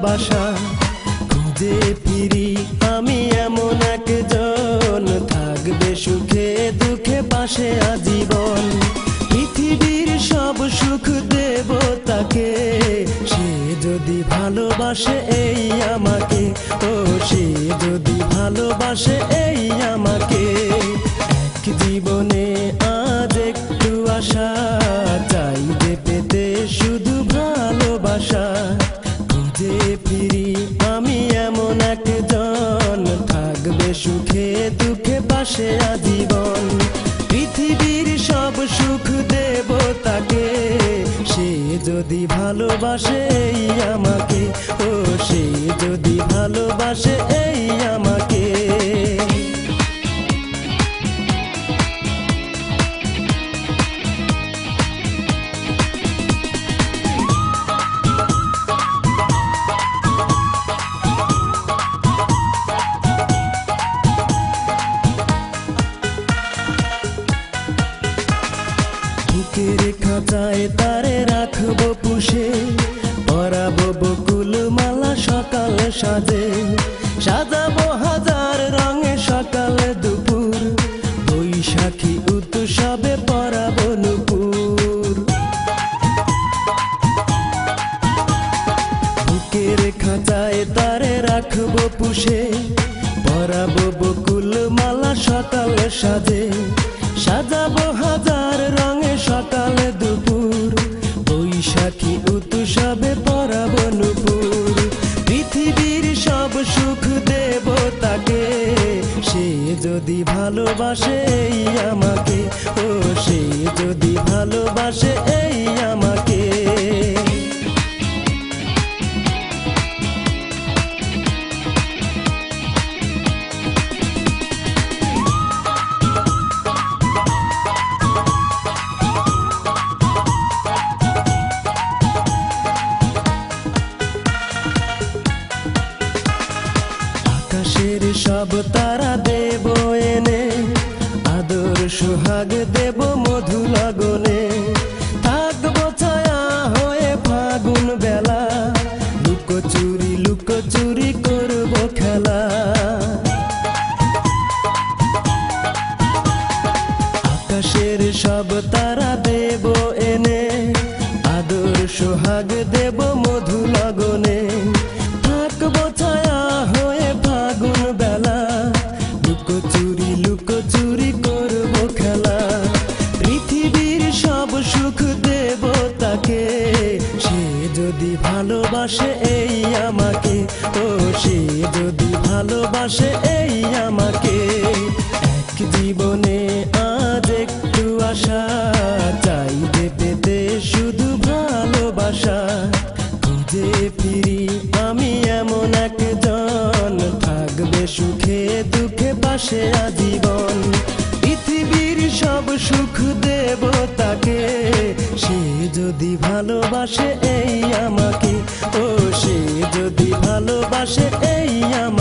ভালোবাসা খুঁজে ফিরি আমি এমন একজন, থাকবে সুখে দুঃখে পাশে আজীবন। পৃথিবীর সব সুখ দেব তাকে, সে যদি ভালোবাসে এই আমাকে, ও সে যদি ভালোবাসে এই আমাকে। এক জীবনে আজ একটু আশা, চাইবে পেতে শুধু ভালোবাসা। খুঁজে ফিরি আমি এমন একজন, থাকবে সুখে দুঃখে পাশে আজীবন। পৃথিবীর সব সুখ দেব তাকে, সে যদি ভালোবাসে এই আমাকে, ও সে যদি ভালোবাসে এই আমাকে। বুকের খাঁচায় তারে রাখবো পুষে, পরাবো বকুল মালা সকাল সাজে। সাজাবো হাজার রঙে সকাল দুপুর, বৈশাখী উৎসবে পরাবো নুপুর। বুকের খাঁচায় তারে রাখবো পুষে, পরাবো বকুল মালা সকাল সাজে। সাজাবো হাজার রঙে সকাল দুপুর, বৈশাখী উৎসবে পরাবো নুপুর। পৃথিবীর সব সুখ দেব তাকে, সে যদি ভালোবাসে এই আমাকে, ও সে যদি ভালোবাসে এই আমাকে। আকাশের সব তারা দেব এনে, আদর সোহাগ দেব মধু লগনে। থাকবো ছায়া হয়ে ফাগুন বেলা, লুকোচুরি করবো খেলা। আকাশের সব তারা দেব এনে, আদর সোহাগ দেব মধু লগনে। থাকবো ছায়া হয়ে ফাগুন বেলা, লুকোচুরি করবো খেলা। পৃথিবীর সব সুখ দেব তাকে, সে যদি ভালোবাসে এই আমাকে, ও সে যদি ভালোবাসে এই আমাকে। এক জীবনে আজ একটু আশা, চাইবে পেতে শুধু ভালোবাসা। খুঁজে ফিরি আমি এমন একজন, থাকবে সুখে দুঃখে পাশে আজীবন। পৃথিবীর সব সুখ দেব তাকে, সে যদি ভালোবাসে এই আমাকে, ও সে যদি ভালোবাসে এই আমাকে।